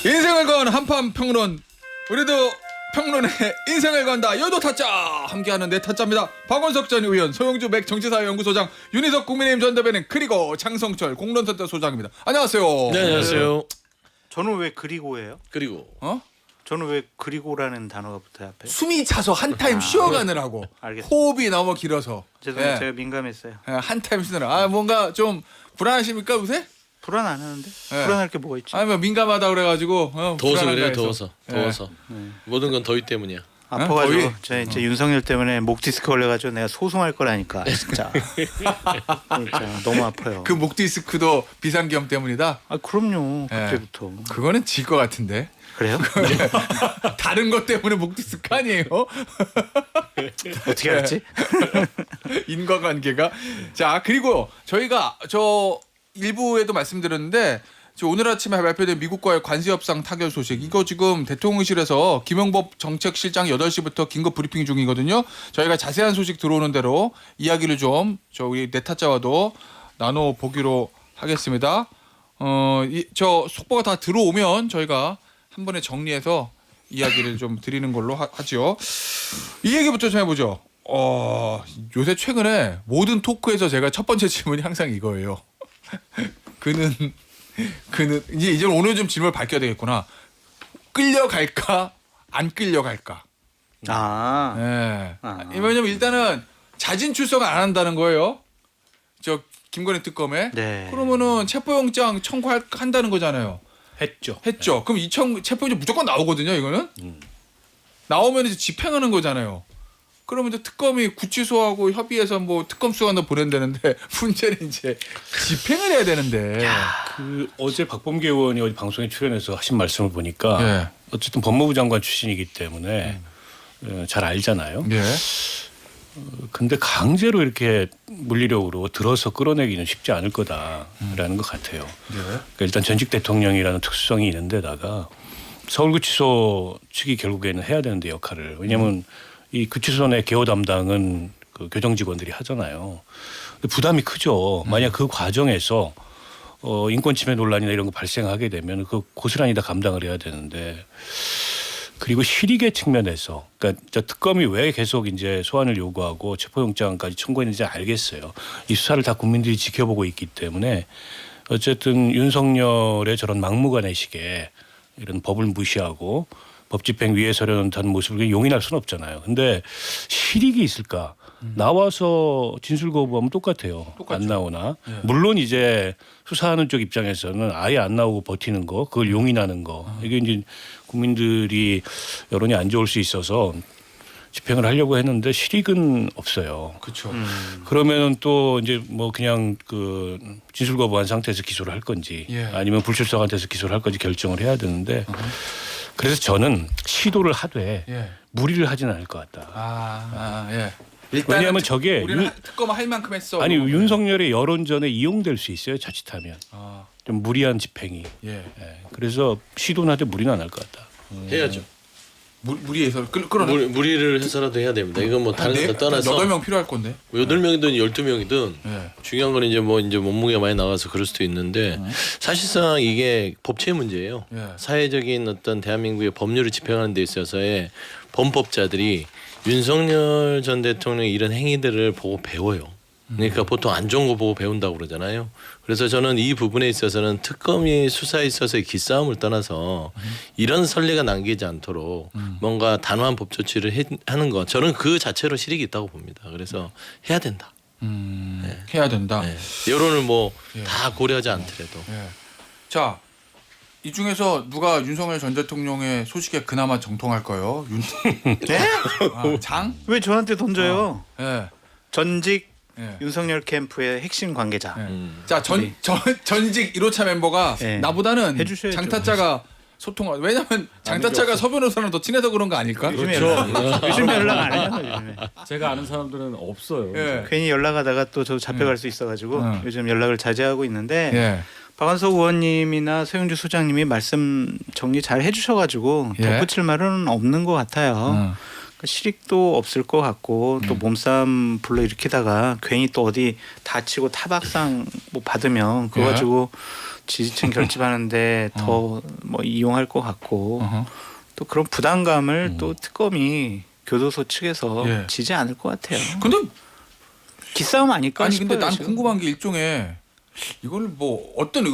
인생을 건 한판 평론. 우리도 평론에 인생을 건다. 여도 타짜 함께하는 네 타짜입니다. 박원석 전 의원, 소영주 맥 정치사회연구소장, 윤희석 국민의힘 전 대변인, 그리고 장성철 공론센터 소장입니다. 안녕하세요. 네, 안녕하세요. 저는 왜 그리고예요? 그리고 저는 왜 그리고라는 단어가 붙어요 앞에? 숨이 차서 한 타임 쉬어가느라고. 알겠습니다. 호흡이 너무 길어서. 죄송해요. 예. 제가 민감했어요. 예, 한 타임 쉬느라. 뭔가 좀 불안하십니까 요새? 불안 안 하는데? 예. 불안할 게 뭐가 있지? 아니면 민감하다 그래가지고 더워서 불안한가 그래요. 해서. 더워서 예. 더워서 모든 건 더위 때문이야. 아파가지고 더위? 제가 이제 윤석열 때문에 목 디스크 걸려가지고 내가 소송할 거라니까 진짜. 진짜 너무 아파요. 그 목 디스크도 비상기험 때문이다. 아 그럼요. 예. 그때부터. 그거는 질 것 같은데. 그래요? 다른 것 때문에 목 디스크 아니에요? 어떻게 알았지? 인과관계가. 자, 그리고 저희가 저 일부에도 말씀드렸는데 오늘 아침에 발표된 미국과의 관세 협상 타결 소식, 이거 지금 대통령실에서 김용법 정책실장 8시부터 긴급 브리핑 중이거든요. 저희가 자세한 소식 들어오는 대로 이야기를 좀 우리 네타짜와도 나눠보기로 하겠습니다. 저 속보가 다 들어오면 저희가 한 번에 정리해서 이야기를 좀 드리는 걸로 하죠. 이 얘기부터 좀 해보죠. 요새 최근에 모든 토크에서 제가 첫 번째 질문이 항상 이거예요. 그는 이제 오늘 좀 질문을 밝혀야 되겠구나. 끌려갈까 안 끌려갈까. 아. 예. 아. 왜냐면 일단은 자진 출석을 안 한다는 거예요. 저 김건희 특검에. 네. 그러면은 체포영장 청구한다는 거잖아요. 했죠. 그럼 이 체포영장 무조건 나오거든요. 이거는 나오면 이제 집행하는 거잖아요. 그러면 이제 특검이 구치소하고 협의해서 뭐 특검 수감도 보낸다는데 문제는 이제 집행을 해야 되는데. 그 어제 박범계 의원이 어디 방송에 출연해서 하신 말씀을 보니까 예. 어쨌든 법무부 장관 출신이기 때문에 잘 알잖아요. 예. 근데 강제로 이렇게 물리력으로 들어서 끌어내기는 쉽지 않을 거다라는 것 같아요. 그러니까 일단 전직 대통령이라는 특수성이 있는데다가 서울구치소 측이 결국에는 해야 되는데 역할을. 왜냐하면 이 구치소 내 개호 담당은 그 교정 직원들이 하잖아요. 부담이 크죠. 만약 그 과정에서 인권 침해 논란이나 이런 거 발생하게 되면 그 고스란히 다 감당을 해야 되는데, 그리고 실익의 측면에서, 그러니까 특검이 왜 계속 이제 소환을 요구하고 체포영장까지 청구했는지 알겠어요. 이 수사를 다 국민들이 지켜보고 있기 때문에 어쨌든 윤석열의 저런 막무가내식의 이런 법을 무시하고 법 집행 위에 서려는 듯한 모습을 용인할 수는 없잖아요. 근데 실익이 있을까? 나와서 진술 거부하면 똑같아요. 안 나오나. 물론 이제 수사하는 쪽 입장에서는 아예 안 나오고 버티는 거, 그걸 용인하는 거. 이게 이제 국민들이 여론이 안 좋을 수 있어서 집행을 하려고 했는데 실익은 없어요. 그렇죠. 그러면은 또 이제 뭐 그냥 그 진술 거부한 상태에서 기소를 할 건지 아니면 불출석 상태에서 기소를 할 건지 결정을 해야 되는데, 그래서 저는 시도를 하되 무리를 하지는 않을 것 같다. 예. 왜냐하면 저게 우리는 특검 할 만큼 했어. 아니 윤석열의 여론전에 이용될 수 있어요. 자칫하면 좀 무리한 집행이. 예. 그래서 시도는 하되 무리는 안 할 것 같다. 해야죠. 무리해서 끌어내. 무리를 해서라도 해야 됩니다. 이건 뭐 다른 거 떠나서 8명 필요할 건데. 8명이든 12명이든 예. 중요한 건 이제 뭐 이제 몸무게가 많이 나가서 그럴 수도 있는데 사실상 이게 법치의 문제예요. 예. 사회적인 어떤 대한민국의 법률을 집행하는 데 있어서의 범법자들이 윤석열 전 대통령의 이런 행위들을 보고 배워요. 그러니까 보통 안 좋은 거 보고 배운다고 그러잖아요. 그래서 저는 이 부분에 있어서는 특검이 수사에 있어서의 기싸움을 떠나서 이런 선례가 남기지 않도록 뭔가 단호한 법 조치를 하는 것, 저는 그 자체로 실익이 있다고 봅니다. 그래서 해야 된다. 해야 된다. 네. 여론을 뭐 다 고려하지 않더라도. 자, 이 중에서 누가 윤석열 전 대통령의 소식에 그나마 정통할까요? 네? 장? 왜 저한테 던져요? 예. 전직 예. 윤석열 캠프의 핵심 관계자. 자, 전직 1호차 멤버가 네. 나보다는 해주셔야죠. 장타짜가 소통을. 왜냐면 장타짜가 서 변호사랑 더 친해서 그런 거 아닐까? 요즘에 연락 안 해요. 요즘에. 제가 아는 사람들은 없어요. 예. 괜히 연락하다가 또 저 잡혀갈 수 있어가지고 요즘 연락을 자제하고 있는데 예. 박원석 의원님이나 서영주 소장님이 말씀 정리 잘 해주셔가지고 예. 덧붙일 말은 없는 것 같아요. 실익도 없을 것 같고 또 몸싸움 불러일으키다가 괜히 또 어디 다치고 타박상 뭐 받으면 그거 예. 가지고 지지층 결집하는데 더 뭐 이용할 것 같고 어허. 또 그런 부담감을 또 특검이 교도소 측에서 예. 지지 않을 것 같아요. 근데 기싸움 아닐까 아니 싶어요. 근데 난 지금. 궁금한 게 일종의 이걸 뭐 어떤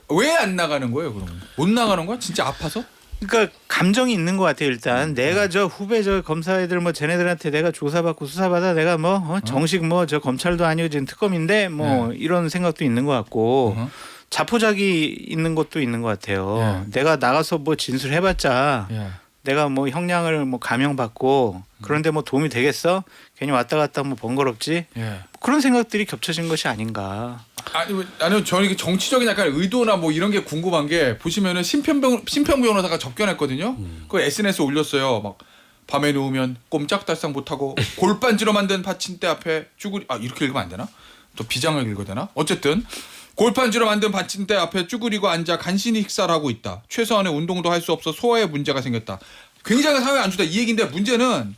왜 안 나가는 거예요? 그러면 못 나가는 거야? 진짜 아파서? 그러니까 감정이 있는 것 같아요. 일단 내가 저 후배 저 검사 애들 뭐 쟤네들한테 내가 조사받고 수사받아 내가 뭐 정식 뭐 저 검찰도 아니고 지금 특검인데 뭐 이런 생각도 있는 것 같고 어허. 자포자기 있는 것도 있는 것 같아요. 예. 내가 나가서 뭐 진술해봤자 예. 내가 뭐 형량을 뭐 감형받고 그런데 뭐 도움이 되겠어? 괜히 왔다 갔다 뭐 번거롭지? 예. 그런 생각들이 겹쳐진 것이 아닌가. 아니 저는 이게 정치적인 약간 의도나 뭐 이런 게 궁금한 게 보시면은 심평 변호사가 접견했거든요. 그 SNS에 올렸어요. 막 밤에 누우면 꼼짝달싹 못하고 골반지로 만든 받침대 앞에 쭈구리 이렇게 읽으면 안 되나? 또 비장을 읽어야 되나? 어쨌든 골반지로 만든 받침대 앞에 쭈그리고 앉아 간신히 식사를 하고 있다. 최소한의 운동도 할 수 없어 소화에 문제가 생겼다. 굉장히 사회에 안 좋다 이 얘기인데 문제는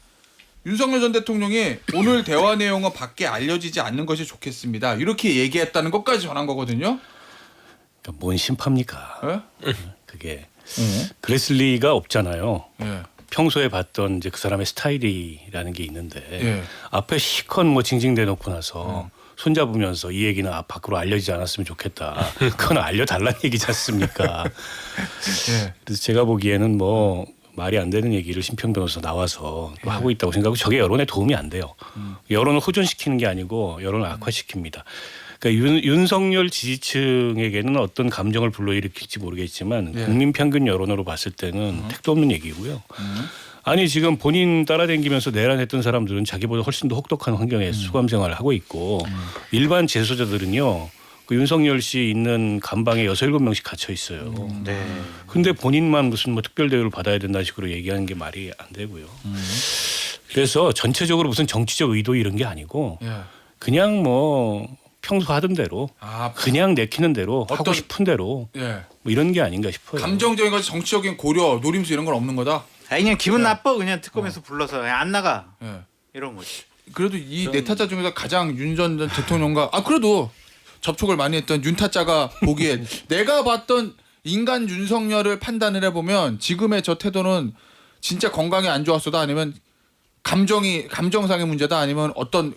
윤석열 전 대통령이 오늘 대화 내용은 밖에 알려지지 않는 것이 좋겠습니다. 이렇게 얘기했다는 것까지 전한 거거든요. 그러니까 뭔 심파입니까? 예? 그게 그레슬리가 없잖아요. 예. 평소에 봤던 이제 그 사람의 스타일이라는 게 있는데 예. 앞에 시컨 뭐 징징대 놓고 나서 손잡으면서 이 얘기는 밖으로 알려지지 않았으면 좋겠다. 그건 알려달라는 얘기지 않습니까? 예. 그래서 제가 보기에는 뭐 말이 안 되는 얘기를 심평 변호사 나와서 하고 있다고 생각하고 저게 여론에 도움이 안 돼요. 여론을 호전시키는 게 아니고 여론을 악화시킵니다. 그러니까 윤석열 지지층에게는 어떤 감정을 불러일으킬지 모르겠지만 예. 국민 평균 여론으로 봤을 때는 택도 없는 얘기고요. 아니 지금 본인 따라다니면서 내란했던 사람들은 자기보다 훨씬 더 혹독한 환경에 수감 생활을 하고 있고 일반 재소자들은요. 그 윤석열 씨 있는 감방에 6-7명씩 갇혀 있어요. 네. 근데 본인만 무슨 뭐 특별 대우를 받아야 된다는 식으로 얘기하는 게 말이 안 되고요. 그래서 전체적으로 무슨 정치적 의도 이런 게 아니고 예. 그냥 뭐 평소 하던 대로 그냥 내키는 대로 하고 어떤- 싶은 대로 예. 뭐 이런 게 아닌가 싶어요. 감정적인 것, 정치적인 고려, 노림수 이런 건 없는 거다. 그냥 기분 나빠 그냥 특검에서 불러서 그냥 안 나가 예. 이런 거지. 그래도 이 네 타자 중에서 가장 윤 전 대통령과 그래도 접촉을 많이 했던 윤 타자가 보기에 내가 봤던 인간 윤석열을 판단을 해보면 지금의 저 태도는 진짜 건강이 안 좋았어도 아니면 감정상의 문제다 아니면 어떤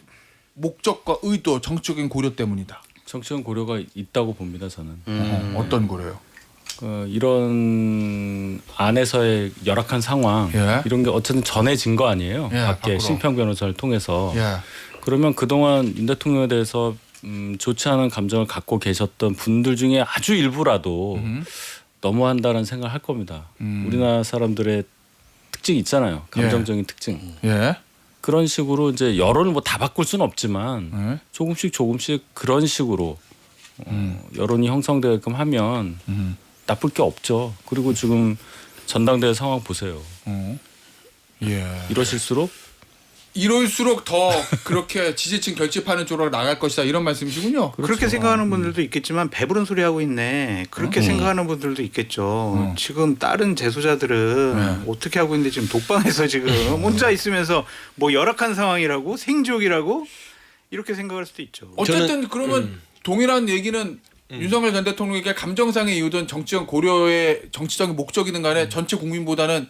목적과 의도, 정치적인 고려 때문이다. 정치적 고려가 있다고 봅니다. 저는 어떤 고려요? 이런 안에서의 열악한 상황 예. 이런 게 어쨌든 전해진 거 아니에요. 예, 밖에 밖으로. 심평 변호사를 통해서 예. 그러면 그동안 윤 대통령에 대해서 좋지 않은 감정을 갖고 계셨던 분들 중에 아주 일부라도 너무한다는 생각을 할 겁니다. 우리나라 사람들의 특징이 있잖아요. 감정적인 특징. 예. 그런 식으로 이제 여론을 뭐 다 바꿀 수는 없지만 예. 조금씩 그런 식으로 여론이 형성되게끔 하면 나쁠 게 없죠. 그리고 지금 전당대회 상황 보세요. 예. 이럴수록 더 그렇게 지지층 결집하는 쪽으로 나갈 것이다 이런 말씀이시군요. 그렇게 생각하는 분들도 있겠지만 배부른 소리 하고 있네. 그렇게 생각하는 분들도 있겠죠. 지금 다른 재소자들은 어떻게 하고 있는데 지금 독방에서 지금 혼자 있으면서 뭐 열악한 상황이라고 생지옥이라고 이렇게 생각할 수도 있죠. 어쨌든 그러면 동일한 얘기는 윤석열 전 대통령에게 감정상의 이유든 정치적 고려의 정치적인 목적이든 간에 전체 국민보다는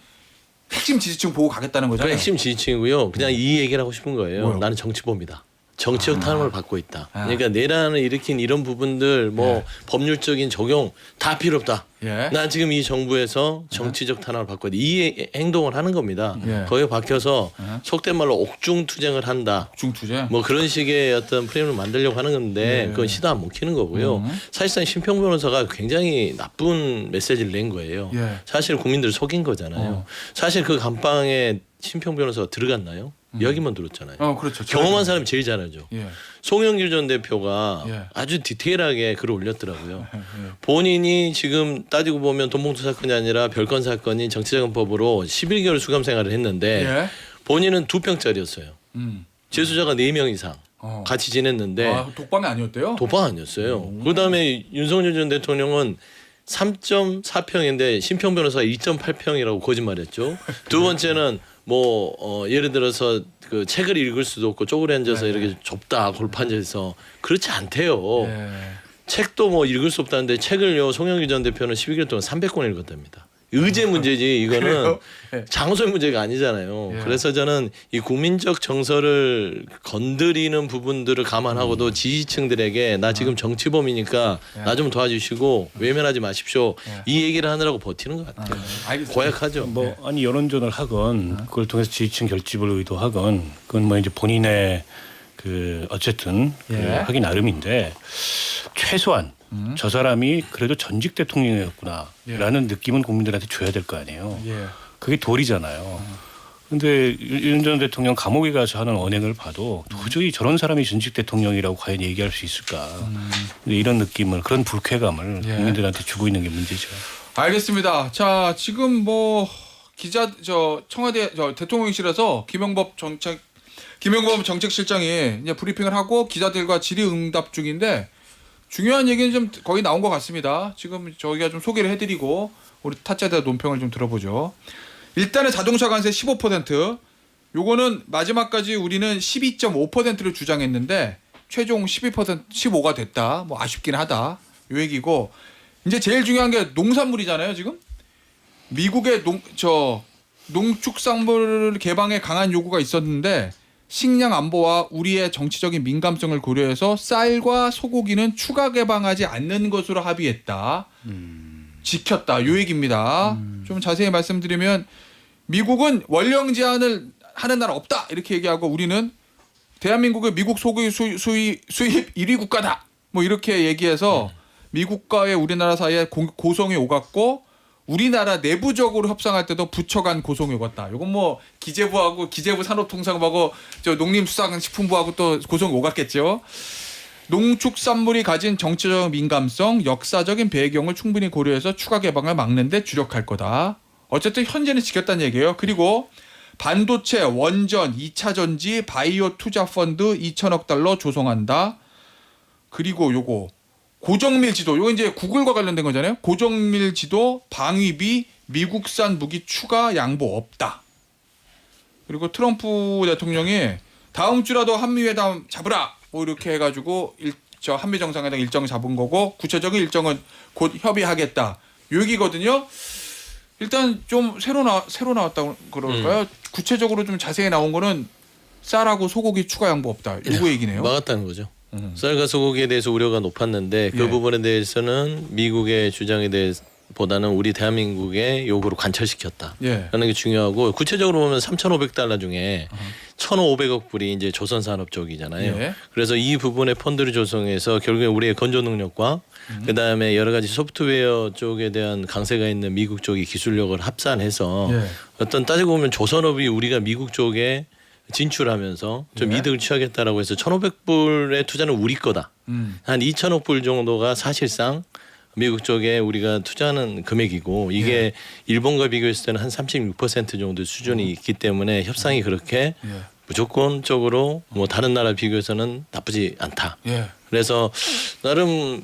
핵심 지지층 보고 가겠다는 그 거잖아요. 핵심 지지층이고요. 그냥 이 얘기를 하고 싶은 거예요. 뭐요? 나는 정치범이다. 정치적 탄압을 받고 있다. 그러니까 내란을 일으킨 이런 부분들 뭐 법률적인 적용 다 필요 없다. 예. 난 지금 이 정부에서 정치적 탄압을 받고 있다. 이 행동을 하는 겁니다. 예. 거기에 박혀서 속된 말로 옥중투쟁을 한다. 중투제. 뭐 그런 식의 어떤 프레임을 만들려고 하는 건데 그건 시도 안 먹히는 거고요. 사실상 심평 변호사가 굉장히 나쁜 메시지를 낸 거예요. 예. 사실 국민들을 속인 거잖아요. 사실 그 감방에 심평 변호사가 들어갔나요? 이야기만 들었잖아요. 그렇죠. 경험한 사람이 제일 잘 알죠. 예. 송영길 전 대표가 예. 아주 디테일하게 글을 올렸더라고요. 본인이 지금 따지고 보면 돈봉투 사건이 아니라 별건 사건인 정치자금법으로 11개월 수감 생활을 했는데 예. 본인은 2평짜리였어요. 재수자가 4명 이상 같이 지냈는데 독방이 아니었대요? 도박 아니었어요. 그다음에 윤석열 전 대통령은 3.4평인데 심평 변호사가 2.8평이라고 거짓말했죠. 두 번째는 예를 들어서 그 책을 읽을 수도 없고 쪼그려 앉아서 이렇게 좁다 골판에서 그렇지 않대요. 예. 책도 뭐 읽을 수 없다는데 책을요 송영길 전 대표는 12개월 동안 300권 읽었답니다. 의제 문제지 이거는 그래요? 예. 장소의 문제가 아니잖아요. 예. 그래서 저는 이 국민적 정서를 건드리는 부분들을 감안하고도 지지층들에게 나 지금 정치범이니까 나 좀 도와주시고 외면하지 마십시오. 이 얘기를 하느라고 버티는 것 같아요. 알겠습니다. 고약하죠. 뭐 아니 여론전을 하건 그걸 통해서 지지층 결집을 의도하건 그건 뭐 이제 본인의 그 어쨌든 그 예. 하기 나름인데 최소한 저 사람이 그래도 전직 대통령이었구나라는 느낌은 국민들한테 줘야 될 거 아니에요. 예. 그게 도리잖아요. 근데 윤 전 대통령 감옥에 가서 하는 언행을 봐도 도저히 저런 사람이 전직 대통령이라고 과연 얘기할 수 있을까. 근데 이런 느낌을 그런 불쾌감을 예. 국민들한테 주고 있는 게 문제죠. 알겠습니다. 자, 지금 뭐 청와대 대통령실에서 김영범 정책실장이 이제 브리핑을 하고 기자들과 질의응답 중인데 중요한 얘기는 좀 거의 나온 것 같습니다. 지금 저희가 좀 소개를 해드리고 우리 타짜에 대한 논평을 좀 들어보죠. 일단은 자동차 관세 15%, 요거는 마지막까지 우리는 12.5%를 주장했는데 최종 12%, 15가 됐다. 뭐 아쉽긴 하다. 요 얘기고 이제 제일 중요한 게 농산물이잖아요. 지금 미국의 농축산물 개방에 강한 요구가 있었는데 식량 안보와 우리의 정치적인 민감성을 고려해서 쌀과 소고기는 추가 개방하지 않는 것으로 합의했다. 지켰다. 요 얘기입니다. 좀 자세히 말씀드리면 미국은 원령 제한을 하는 나라 없다. 이렇게 얘기하고 우리는 대한민국의 미국 소고기 수입 1위 국가다. 뭐 이렇게 얘기해서 미국과의 우리나라 사이에 고성이 오갔고 우리나라 내부적으로 협상할 때도 부처 간 고성이 오갔다. 이건 뭐 기재부 산업통상부하고 저 농림수산식품부하고 또 고성이 오갔겠죠. 농축산물이 가진 정치적 민감성, 역사적인 배경을 충분히 고려해서 추가 개방을 막는 데 주력할 거다. 어쨌든 현재는 지켰다는 얘기예요. 그리고 반도체, 원전, 2차 전지, 바이오 투자 펀드 2천억 달러 조성한다. 그리고 요거 고정밀 지도, 요거 이제 구글과 관련된 거잖아요. 고정밀 지도, 방위비, 미국산 무기 추가 양보 없다. 그리고 트럼프 대통령이 다음 주라도 한미회담 잡으라. 뭐 이렇게 해가지고 한미 정상회담 일정 잡은 거고 구체적인 일정은 곧 협의하겠다. 요 얘기거든요. 일단 좀 새로 나왔다고 그럴까요? 구체적으로 좀 자세히 나온 거는 쌀하고 소고기 추가 양보 없다. 요거 얘기네요. 막았다는 거죠. 쌀과 소고기에 대해서 우려가 높았는데 그 예. 부분에 대해서는 미국의 주장에 대해보다는 우리 대한민국의 요구를 관철시켰다. 예. 라는 게 중요하고 구체적으로 보면 3,500달러 중에 1,500억 불이 이제 조선산업 쪽이잖아요. 예. 그래서 이 부분의 펀드를 조성해서 결국에 우리의 건조 능력과 그다음에 여러 가지 소프트웨어 쪽에 대한 강세가 있는 미국 쪽의 기술력을 합산해서 예. 어떤 따지고 보면 조선업이 우리가 미국 쪽에 진출하면서 좀 예. 이득을 취하겠다라고 해서 1,500불의 투자는 우리 거다. 한 2천억 불 정도가 사실상 미국 쪽에 우리가 투자하는 금액이고 이게 예. 일본과 비교했을 때는 한 36% 정도 수준이 있기 때문에 협상이 그렇게 예. 무조건적으로 뭐 다른 나라 비교해서는 나쁘지 않다. 예. 그래서 나름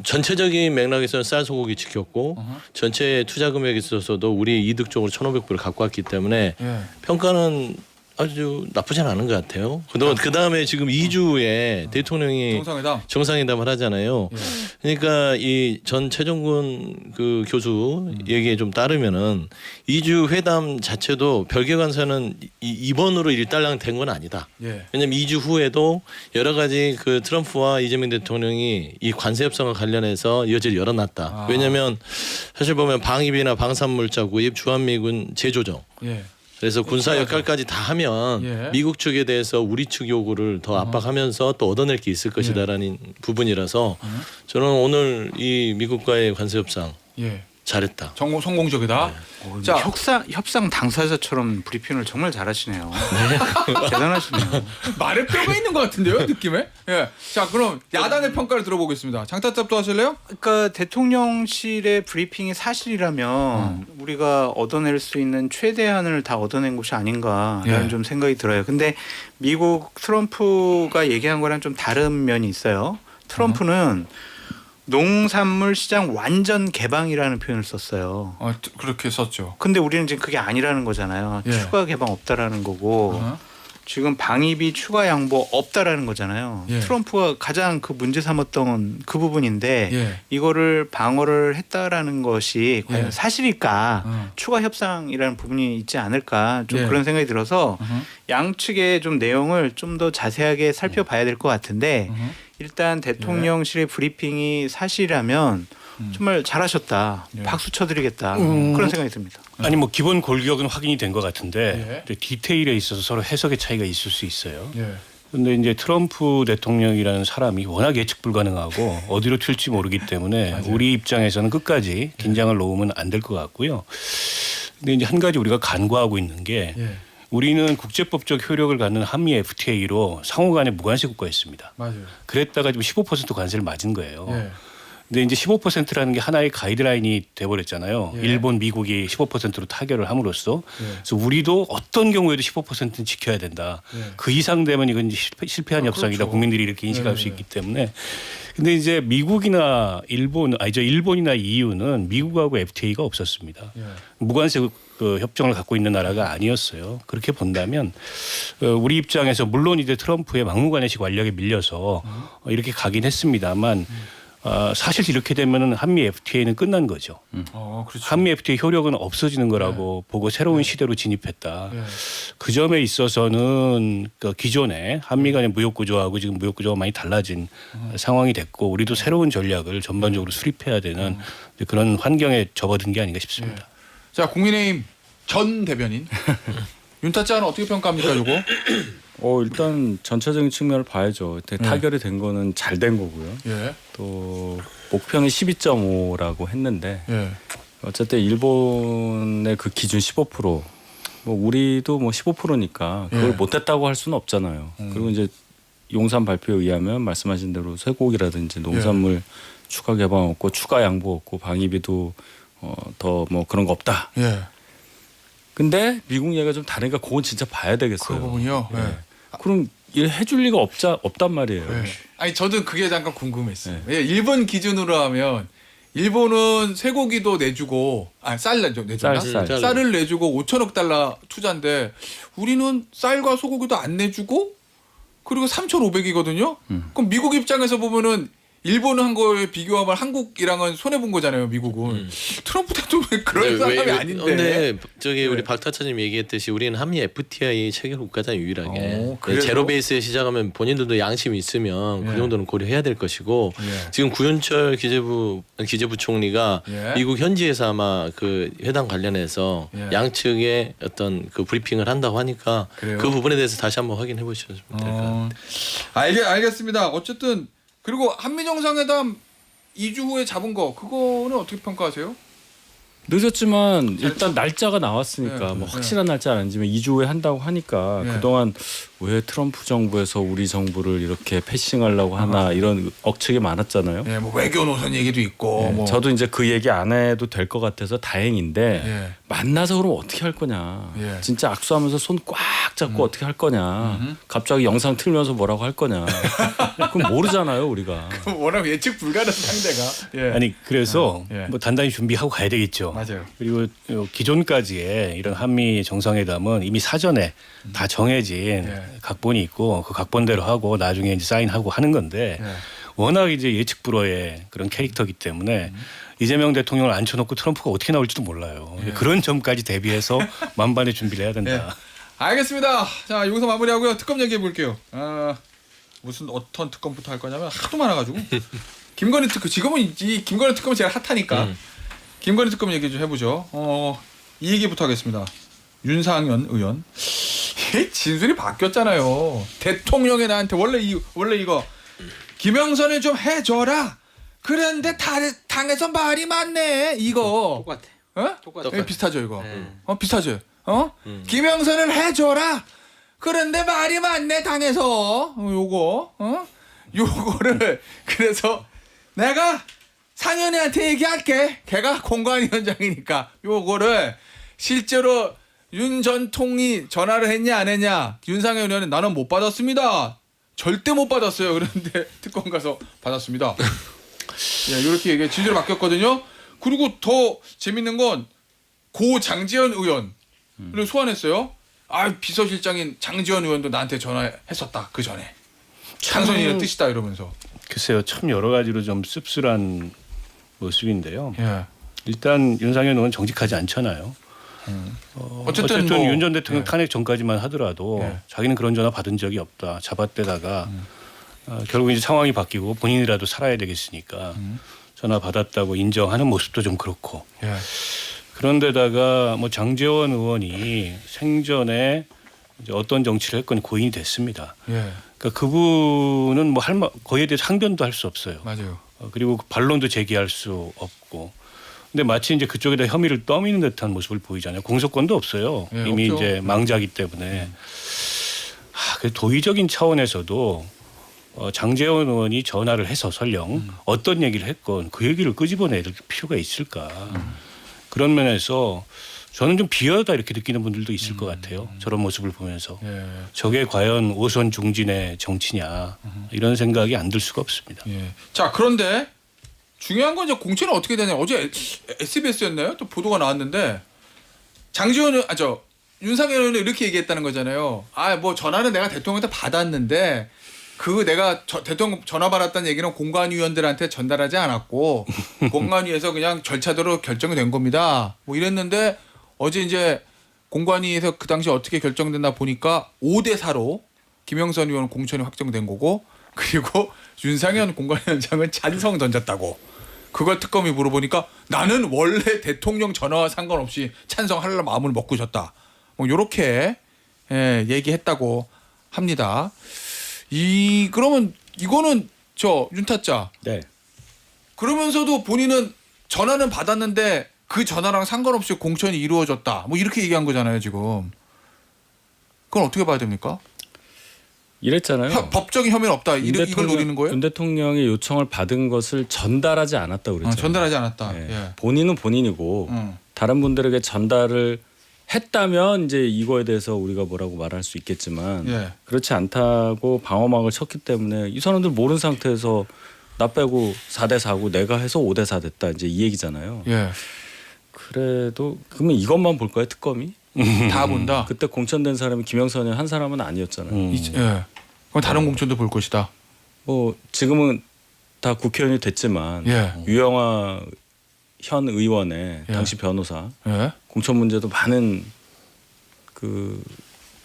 전체적인 맥락에서는 쌀 소고기 지켰고 전체 투자 금액에 있어서도 우리 이득 쪽으로 1,500불을 갖고 왔기 때문에 예. 평가는 아주 나쁘진 않은 것 같아요. 그 다음에 지금 2주에 대통령이 정상회담을 하잖아요. 예. 그러니까 이 전 최종군 그 교수 얘기에 좀 따르면은 2주 회담 자체도 별개 관세는 이번으로 일단락 된 건 아니다. 예. 왜냐면 2주 후에도 여러 가지 그 트럼프와 이재명 대통령이 이 관세 협상과 관련해서 여지를 열어놨다. 아. 왜냐면 사실 보면 방위비나 방산물자 구입, 주한미군 재조정. 예. 그래서 군사 역할까지 다 하면 예. 미국 측에 대해서 우리 측 요구를 더 압박하면서 또 얻어낼 게 있을 것이다라는 부분이라서 저는 오늘 이 미국과의 관세 협상 예. 잘했다. 성공적이다. 자, 협상 당사자처럼 브리핑을 정말 잘하시네요. 대단하시네요. 말에 뼈가 있는 것 같은데요, 느낌에? 예. 자, 그럼 야당의 평가를 들어보겠습니다. 장타탑도 하실래요? 그러니까 대통령실의 브리핑이 사실이라면 우리가 얻어낼 수 있는 최대한을 다 얻어낸 것이 아닌가라는 예. 좀 생각이 들어요. 근데 미국 트럼프가 얘기한 거랑 좀 다른 면이 있어요. 트럼프는 농산물 시장 완전 개방이라는 표현을 썼어요. 그렇게 썼죠. 근데 우리는 지금 그게 아니라는 거잖아요. 예. 추가 개방 없다라는 거고 지금 방위비 추가 양보 없다라는 거잖아요. 예. 트럼프가 가장 그 문제 삼았던 그 부분인데 예. 이거를 방어를 했다라는 것이 과연 예. 사실일까? 추가 협상이라는 부분이 있지 않을까? 좀 예. 그런 생각이 들어서 양측의 좀 내용을 좀 더 자세하게 살펴봐야 될 것 같은데 일단 대통령실의 브리핑이 사실이라면 정말 잘하셨다. 예. 박수 쳐드리겠다. 그런 생각이 듭니다. 아니 뭐 기본 골격은 확인이 된 것 같은데 예. 디테일에 있어서 서로 해석의 차이가 있을 수 있어요. 예. 근데 이제 트럼프 대통령이라는 사람이 워낙 예측 불가능하고 어디로 튈지 모르기 때문에 우리 입장에서는 끝까지 긴장을 놓으면 안 될 것 같고요. 근데 이제 한 가지 우리가 간과하고 있는 게 예. 우리는 국제법적 효력을 갖는 한미 FTA로 상호간에 무관세 국가였습니다. 맞아요. 그랬다가 지금 15% 관세를 맞은 거예요. 예. 근데 이제 15%라는 게 하나의 가이드라인이 돼버렸잖아요. 예. 일본, 미국이 15%로 타결을 함으로써 예. 그래서 우리도 어떤 경우에도 15%는 지켜야 된다. 예. 그 이상 되면 이건 이제 실패한 협상이다. 그렇죠. 국민들이 이렇게 인식할 네, 수 네. 있기 때문에. 근데 이제 미국이나 일본이나 EU는 미국하고 FTA가 없었습니다. 예. 무관세 그 협정을 갖고 있는 나라가 아니었어요. 그렇게 본다면 우리 입장에서 물론 이제 트럼프의 막무가내식 완력에 밀려서 이렇게 가긴 했습니다만 사실 이렇게 되면은 한미 FTA는 끝난 거죠. 그렇죠. 한미 FTA 효력은 없어지는 거라고 보고 새로운 시대로 진입했다. 예. 그 점에 있어서는 그 기존에 한미 간의 무역 구조하고 지금 무역 구조가 많이 달라진 상황이 됐고 우리도 새로운 전략을 전반적으로 수립해야 되는 그런 환경에 접어든 게 아닌가 싶습니다. 자, 국민의힘 전 대변인 윤타짜는 어떻게 평가합니까, 이거? 일단 전체적인 측면을 봐야죠. 타결이 된 거는 잘 된 거고요. 예. 또 목표는 12.5라고 했는데 예. 어쨌든 일본의 그 기준 15%, 뭐 우리도 뭐 15%니까 그걸 예. 못했다고 할 수는 없잖아요. 그리고 이제 용산 발표에 의하면 말씀하신 대로 쇠고기라든지 농산물 추가 개방 없고 추가 양보 없고 방위비도 더 뭐 그런 거 없다. 예. 근데 미국 얘기가 좀 다르니까 그건 진짜 봐야 그 되겠어요. 부분이요. 예. 그럼 일 해줄 리가 없단 말이에요. 예. 아니 저도 그게 잠깐 궁금했어요. 예, 일본 기준으로 하면 일본은 쇠고기도 내주고 쌀 내주나? 쌀. 쌀을 내주고 5천억 달러 투자인데 우리는 쌀과 소고기도 안 내주고 그리고 3,500이거든요. 그럼 미국 입장에서 보면은 일본은 한 거에 비교하면 한국이랑은 손해 본 거잖아요. 미국은 트럼프 대통령이 그런 사람이 아닌데. 근데 저기 우리 네. 박 타차님 얘기했듯이 우리는 한미 FTA 체결 국가잖아요 유일하게. 그래서? 제로 베이스에 시작하면 본인들도 양심이 있으면 그 예. 정도는 고려해야 될 것이고 예. 지금 구윤철 기재부총리가 예. 미국 현지에서 아마 그 회담 관련해서 예. 양측의 어떤 그 브리핑을 한다고 하니까 그래요? 그 부분에 대해서 다시 한번 확인해 보시면 될 것 같아요. 알겠습니다. 어쨌든 그리고 한미 정상회담 2주 후에 잡은 거 그거는 어떻게 평가하세요? 늦었지만 일단 날짜가 나왔으니까 네, 뭐 네. 확실한 날짜는 아니지만 2주 후에 한다고 하니까 네. 그동안 왜 트럼프 정부에서 우리 정부를 이렇게 패싱하려고 하나 이런 억측이 많았잖아요. 예, 뭐 외교 노선 얘기도 있고 네, 뭐 저도 이제 그 얘기 안 해도 될 것 같아서 다행인데 예. 만나서 그럼 어떻게 할 거냐. 예. 진짜 악수하면서 손 꽉 잡고 어떻게 할 거냐. 갑자기 영상 틀면서 뭐라고 할 거냐. 그럼 모르잖아요 우리가. 워낙 예측 불가능한 상대가. 예. 아니 그래서 예. 뭐 단단히 준비하고 가야 되겠죠. 맞아요. 그리고 기존까지의 이런 한미 정상회담은 이미 사전에 다 정해진 예. 각본이 있고 그 각본대로 하고 나중에 이제 사인하고 하는 건데 예. 워낙 이제 예측 불허의 그런 캐릭터이기 때문에 이재명 대통령을 앉혀놓고 트럼프가 어떻게 나올지도 몰라요. 그런 점까지 대비해서 만반의 준비를 해야 된다. 예. 알겠습니다. 자 여기서 마무리하고요. 특검 얘기해 볼게요. 무슨 어떤 특검부터 할 거냐면 하도 많아가지고 김건희 특검 지금은 이 김건희 특검이 제일 핫하니까 김건희 특검 얘기 좀 해보죠. 이 얘기부터 하겠습니다. 윤상현 의원 진술이 바뀌었잖아요. 대통령이 나한테 원래 이거 김영선을 좀 해줘라. 그런데 당에서 말이 많네. 이거 똑같아. 어? 똑같아. 예, 비슷하죠 이거. 네. 비슷하죠. 김영선을 해줘라. 그런데 말이 많네 당에서. 요거를 그래서 내가 상현이한테 얘기할게. 걔가 공관위원장이니까 요거를 실제로 윤 전 총리 전화를 했냐 안 했냐. 윤상현 의원은 나는 못 받았습니다. 절대 못 받았어요. 그런데 특검 가서 받았습니다. 예, 이렇게 얘기 진주로 바뀌었거든요. 그리고 더 재밌는 건 고 장지현 의원을 소환했어요. 아 비서실장인 장지현 의원도 나한테 전화했었다 그 전에 당선인의 뜻이다 이러면서. 글쎄요, 참 여러 가지로 좀 씁쓸한 모습인데요. 예. 일단 윤상현 의원 정직하지 않잖아요. 어쨌든 뭐, 윤 전 대통령 예. 탄핵 전까지만 하더라도 예. 자기는 그런 전화 받은 적이 없다. 잡아떼다가 결국 이제 상황이 바뀌고 본인이라도 살아야 되겠으니까 전화 받았다고 인정하는 모습도 좀 그렇고. 예. 그런데다가 뭐 장제원 의원이 생전에 이제 어떤 정치를 했건 고인이 됐습니다. 예. 그러니까 그분은 뭐 거기에 대해서 항변도 할 수 없어요. 맞아요. 그리고 반론도 제기할 수 없고. 근데 마치 이제 그쪽에다 혐의를 떠미는 듯한 모습을 보이잖아요. 공소권도 없어요. 예, 이미 없죠. 이제 망자기 때문에. 그 도의적인 차원에서도 장제원 의원이 전화를 해서 설령 어떤 얘기를 했건 그 얘기를 끄집어낼 필요가 있을까. 그런 면에서 저는 좀 비하다 이렇게 느끼는 분들도 있을 것 같아요. 저런 모습을 보면서. 예. 저게 과연 오선 중진의 정치냐 이런 생각이 안 들 수가 없습니다. 예. 자 그런데 중요한 건 이제 공천은 어떻게 되냐. 어제 SBS였나요? 또 보도가 나왔는데 장지원 윤상현 의원은 이렇게 얘기했다는 거잖아요. 아 뭐 전화는 내가 대통령한테 받았는데 그 내가 대통령 전화 받았다는 얘기는 공관위원들한테 전달하지 않았고 공관위에서 그냥 절차대로 결정이 된 겁니다. 뭐 이랬는데 어제 이제 공관위에서 그 당시 어떻게 결정됐나 보니까 5대 4로 김영선 의원 공천이 확정된 거고 그리고 윤상현 공관위원장은 찬성 던졌다고. 그걸 특검이 물어보니까 나는 원래 대통령 전화와 상관없이 찬성하려는 마음을 먹고 있었다. 뭐 이렇게 얘기했다고 합니다. 그러면 이거는 윤타짜. 네. 그러면서도 본인은 전화는 받았는데 그 전화랑 상관없이 공천이 이루어졌다. 뭐 이렇게 얘기한 거잖아요, 지금. 그건 어떻게 봐야 됩니까? 이랬잖아요. 법적인 혐의는 없다. 이걸 노리는 거예요? 윤 대통령의 요청을 받은 것을 전달하지 않았다고 그랬잖아요. 전달하지 않았다. 예. 예. 본인은 본인이고 다른 분들에게 전달을 했다면 이제 이거에 대해서 우리가 뭐라고 말할 수 있겠지만 예. 그렇지 않다고 방어막을 쳤기 때문에 이 사람들 모르는 상태에서 나 빼고 4대 4고 내가 해서 5대 4 됐다 이제 이 얘기잖아요. 예. 그래도 그러면 이것만 볼 거예요 특검이? 다 본다. 그때 공천된 사람이 김영선이 한 사람은 아니었잖아요. 예. 그럼 다른 공천도 볼 것이다. 뭐 지금은 다 국회의원이 됐지만 예. 유영아 현 의원의 예. 당시 변호사 예. 공천 문제도 많은 그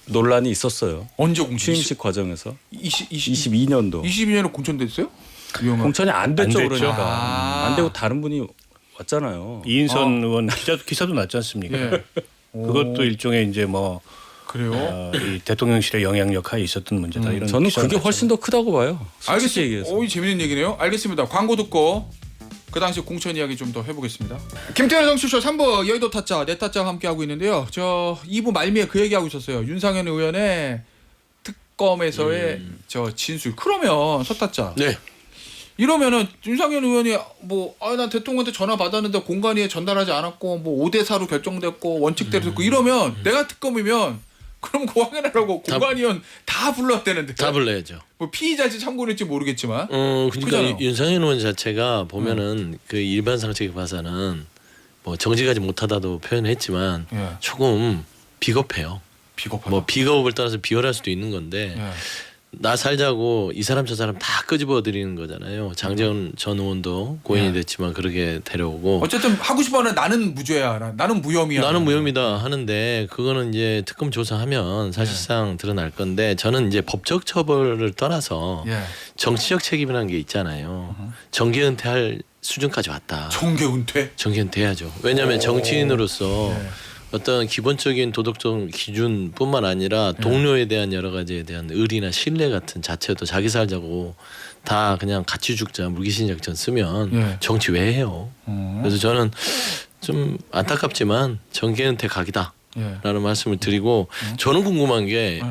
논란이 있었어요. 언제 공천? 취임식 과정에서 22년도. 22년도 22년에 공천됐어요? 유영아. 공천이 안 됐죠. 안 됐죠. 그러니까 아. 안 되고 다른 분이 왔잖아요. 이인선 의원 기사도 났지 않습니까? 예. 그것도 일종의 이제 뭐 그래요? 이 대통령실의 영향력 하에 있었던 문제다. 이런 저는 기사가 그게 훨씬 더 크다고 봐요. 솔직히 알겠습니다. 얘기해서. 오, 재밌는 얘기네요. 알겠습니다. 광고 듣고 그 당시 공천 이야기 좀 더 해보겠습니다. 김태현 정치쇼 3부 여의도 타짜 내 타짜와 함께 하고 있는데요. 저 2부 말미에 그 얘기하고 있었어요. 윤상현 의원의 특검에서의 저 진술. 그러면 서타짜. 네. 이러면은 윤상현 의원이 나 대통령한테 전화 받았는데 공관위에 전달하지 않았고 5대 4로 결정됐고 원칙대로 됐고 이러면 내가 특검이면 그럼 그 확인하라고 공관위원 다 불렀대는데. 다 불러야죠. 뭐 피의자지 참고인지 모르겠지만. 그러니까 그잖아요. 윤상현 의원 자체가 보면은 그 일반 상식에 봐서는 뭐 정직하지 못하다도 표현했지만 예. 조금 비겁해요. 비겁하다. 뭐 비겁을 떠나서 비열할 수도 있는 건데 예. 나 살자고 이 사람 저 사람 다 끄집어 드리는 거잖아요. 장재원 전 의원도 고인이 예. 됐지만 그렇게 데려오고 어쨌든 하고 싶어하는 나는 무죄야. 나는 무혐의야. 나는 무혐의다 하는데 그거는 이제 특검 조사하면 사실상 드러날 건데 저는 이제 법적 처벌을 떠나서 예. 정치적 책임이라는 게 있잖아요. 정계 은퇴할 수준까지 왔다. 정계 은퇴. 정계 은퇴해야죠. 왜냐하면 정치인으로서 예. 어떤 기본적인 도덕적 기준뿐만 아니라 동료에 대한 여러 가지에 대한 의리나 신뢰 같은 자체도 자기 살자고 다 그냥 같이 죽자 물귀신 작전 쓰면 예. 정치 왜 해요? 그래서 저는 좀 안타깝지만 정계 은퇴 각이다라는 예. 말씀을 드리고 저는 궁금한 게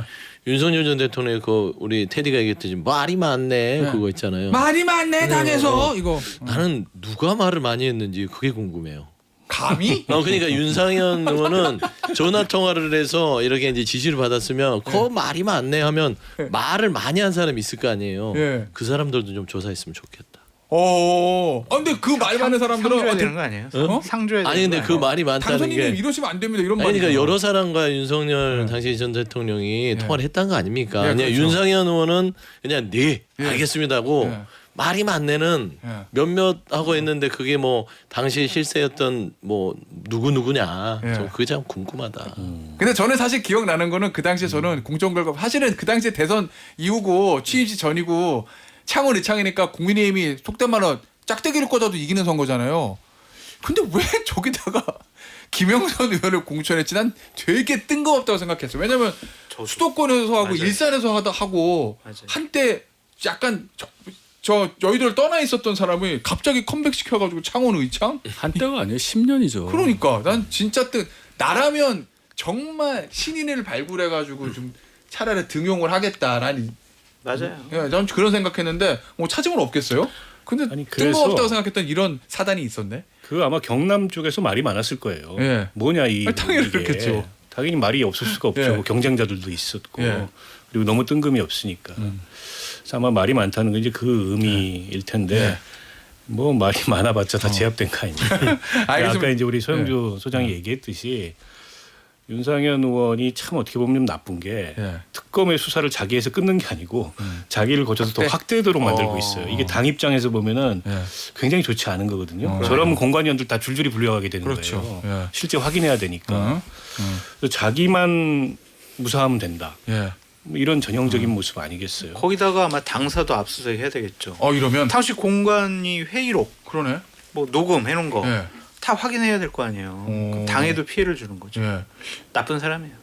윤석열 전 대통령의 그 우리 테디가 얘기했듯이 말이 많네 그거 있잖아요. 말이 많네 당에서 이거. 나는 누가 말을 많이 했는지 그게 궁금해요. 감히? 그러니까 윤상현 의원은 전화 통화를 해서 이렇게 이제 지시를 받았으면 그 말이 많네 하면 말을 많이 한 사람이 있을 거 아니에요. 예. 그 사람들도 좀 조사했으면 좋겠다. 근데 그 말 많은 상 사람들은 줘야 되는 거 아니에요? 어? 상 줘야 되는 아니 근데 거 그 아니에요? 말이 많다는 당선인님 게 이러시면 안 됩니다. 이런 아니 말이. 그러니까 여러 사람과 윤석열 당시 전 대통령이 통화를 했다는 거 아닙니까? 네, 그냥 그렇죠. 윤상현 의원은 그냥 네 예. 알겠습니다고 예. 말이 많네는 예. 몇몇 하고 했는데 그게 뭐 당시 실세였던 뭐 누구냐 예. 좀 그게 참 궁금하다. 근데 저는 사실 기억나는 거는 그 당시에 저는 공정 결과 사실은 그 당시에 대선 이후고 취임식 전이고 창원 의창이니까 국민의힘이 속된 말로 짝대기를 꽂아도 이기는 선거잖아요. 근데 왜 저기다가 김영선 의원을 공천했지? 난 되게 뜬금없다고 생각했어요. 왜냐면 수도권에서 하고 맞아요. 일산에서 하고 맞아요. 한때 약간 저 여의도를 떠나 있었던 사람이 갑자기 컴백시켜가지고 창원 의창? 한때가 아니에요. 10년이죠. 그러니까 난 진짜 나라면 정말 신인을 발굴해가지고 좀 차라리 등용을 하겠다라는 맞아요. 전 그런 생각했는데 뭐 찾으면 없겠어요? 근데 아니, 그래서- 뜬금없다고 생각했던 이런 사단이 있었네. 그 아마 경남 쪽에서 말이 많았을 거예요. 예. 뭐냐 이 당연히 이게. 그렇겠죠. 당연히 말이 없을 수가 없죠. 예. 경쟁자들도 있었고 예. 그리고 너무 뜬금이 없으니까. 그래서 아마 말이 많다는 건 이제 그 의미일 텐데 예. 뭐 말이 많아봤자 다 제압된 거 아니냐. 알겠습니다. 아까 이제 우리 소영주 소장이 얘기했듯이 윤상현 의원이 참 어떻게 보면 좀 나쁜 게 예. 특검의 수사를 자기에서 끊는 게 아니고 자기를 거쳐서 더 확대도록 만들고 있어요. 이게 당 입장에서 보면은 예. 굉장히 좋지 않은 거거든요. 어. 저러면 공관위원들 다 줄줄이 불려가게 되는 그렇죠. 거예요. 예. 실제 확인해야 되니까. 어? 그래서 자기만 무사하면 된다. 예. 뭐 이런 전형적인 모습 아니겠어요. 거기다가 아마 당사도 압수수색 해야 되겠죠. 이러면 당시 공관이 회의록 그러네. 뭐 녹음해놓은 거 다 예. 확인해야 될 거 아니에요. 그럼 당에도 피해를 주는 거죠. 예. 나쁜 사람이에요.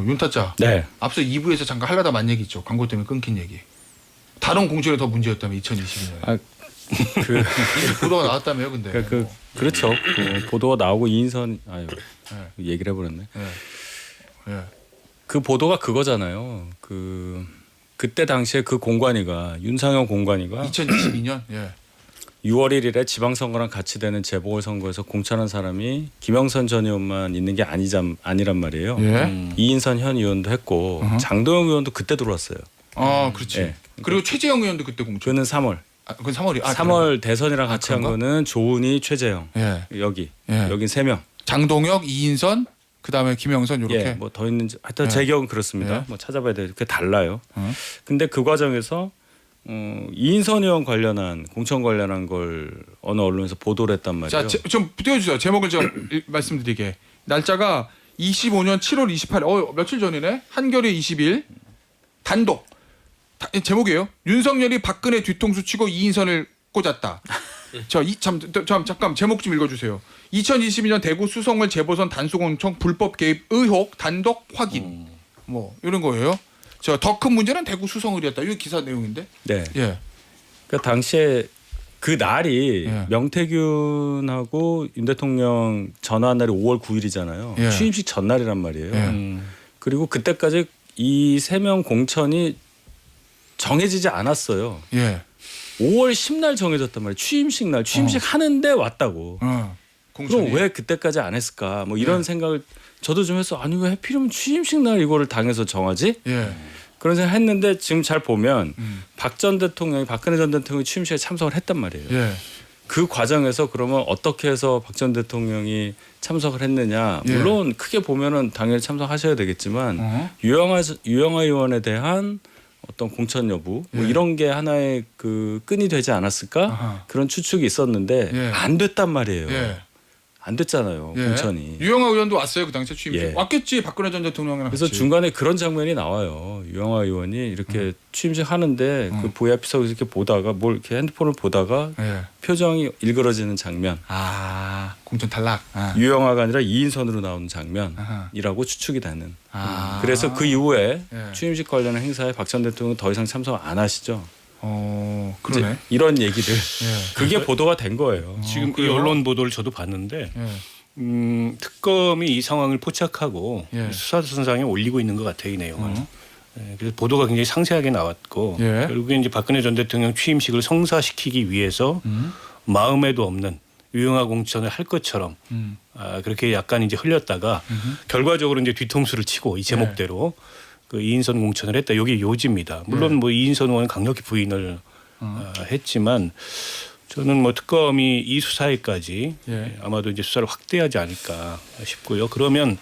윤타짜. 네. 앞서 2부에서 잠깐 하려다 만 얘기 있죠. 광고 때문에 끊긴 얘기. 다른 공천이 더 문제였다며 2022년에. 아, 그 보도가 나왔다며요, 근데. 그렇죠. 그 보도가 나오고 이인선 얘기를 해버렸네. 예. 그 보도가 그거잖아요. 그때 당시에 그 공관위가 윤상현 공관위가 2022년. 예. 6월 1일에 지방선거랑 같이 되는 재보궐선거에서 공천한 사람이 김영선 전 의원만 있는 게 아니란 말이에요. 예. 이인선 현 의원도 했고 장도영 의원도 그때 들어왔어요. 그렇지. 예. 그리고 최재형 의원도 그때 공천. 그는 3월. 그건 3월이. 3월 대선이랑 같이 한 그런가? 거는 조은희, 최재형. 예. 여기. 예. 여긴 3명. 장동혁, 이인선, 그다음에 김영선 요렇게. 예. 뭐 더 있는지 하여튼 예. 제 기억은 그렇습니다. 예. 뭐 찾아봐야 돼요. 그게 달라요. 어? 근데 그 과정에서 이인선 의원 관련한 공천 관련한 걸 어느 언론에서 보도를 했단 말이에요. 자, 좀 띄워주세요. 제목을 좀 말씀드리게. 날짜가 25년 7월 28일. 며칠 전이네. 한겨레 20일 단독. 제목이에요. 윤석열이 박근혜 뒤통수 치고 이인선을 꽂았다. 잠깐 제목 좀 읽어주세요. 2022년 대구 수성을 재보선 단수공청 불법 개입 의혹 단독 확인. 뭐 이런 거예요. 더 큰 문제는 대구 수성을이었다. 이거 기사 내용인데. 네. 예. 그 당시에 그 날이 예. 명태균하고 윤 대통령 전화한 날이 5월 9일이잖아요. 예. 취임식 전날이란 말이에요. 예. 그리고 그때까지 이 3명 공천이 정해지지 않았어요. 예. 5월 10날 정해졌단 말이에요. 취임식 날. 취임식 하는데 왔다고. 공천이. 그럼 왜 그때까지 안 했을까? 뭐 이런 생각을 저도 좀 해서 아니 왜 하필이면 취임식 날 이거를 당해서 정하지? 예. 그런 생각 했는데 지금 잘 보면 박근혜 전 대통령이 취임식에 참석을 했단 말이에요. 예. 그 과정에서 그러면 어떻게 해서 박 전 대통령이 참석을 했느냐? 예. 물론 크게 보면은 당연히 참석하셔야 되겠지만 유영하 의원에 대한 어떤 공천 여부 뭐 예. 이런 게 하나의 그 끈이 되지 않았을까? 아하. 그런 추측이 있었는데 예. 안 됐단 말이에요. 예. 안 됐잖아요. 예. 공천이. 유영하 의원도 왔어요 그 당시에 취임식. 예. 왔겠지 박근혜 전 대통령이랑 그래서 같이. 중간에 그런 장면이 나와요. 유영하 의원이 이렇게 취임식 하는데 그 VIP석에서 이렇게 보다가 뭘 이렇게 핸드폰을 보다가 예. 표정이 일그러지는 장면. 공천 탈락. 유영하가 아니라 이인선으로 나오는 아하. 장면이라고 추측이 되는. 그래서 그 이후에 예. 취임식 관련한 행사에 박 전 대통령은 더 이상 참석 안 하시죠. 그러네. 이제 이런 얘기들. 예. 그게 보도가 된 거예요. 지금 이 그래요? 언론 보도를 저도 봤는데 예. 특검이 이 상황을 포착하고 예. 수사선상에 올리고 있는 것 같아요, 이 내용을. 예, 그래서 보도가 굉장히 상세하게 나왔고 예. 결국에 이제 박근혜 전 대통령 취임식을 성사시키기 위해서 마음에도 없는 유영하 공천을 할 것처럼 그렇게 약간 이제 흘렸다가 결과적으로 이제 뒤통수를 치고 이 제목대로 그 이인선 공천을 했다. 여기 요지입니다. 물론 뭐 이인선 의원은 강력히 부인을 했지만 저는 뭐 특검이 이 수사에까지 예. 아마도 이제 수사를 확대하지 않을까 싶고요. 그러면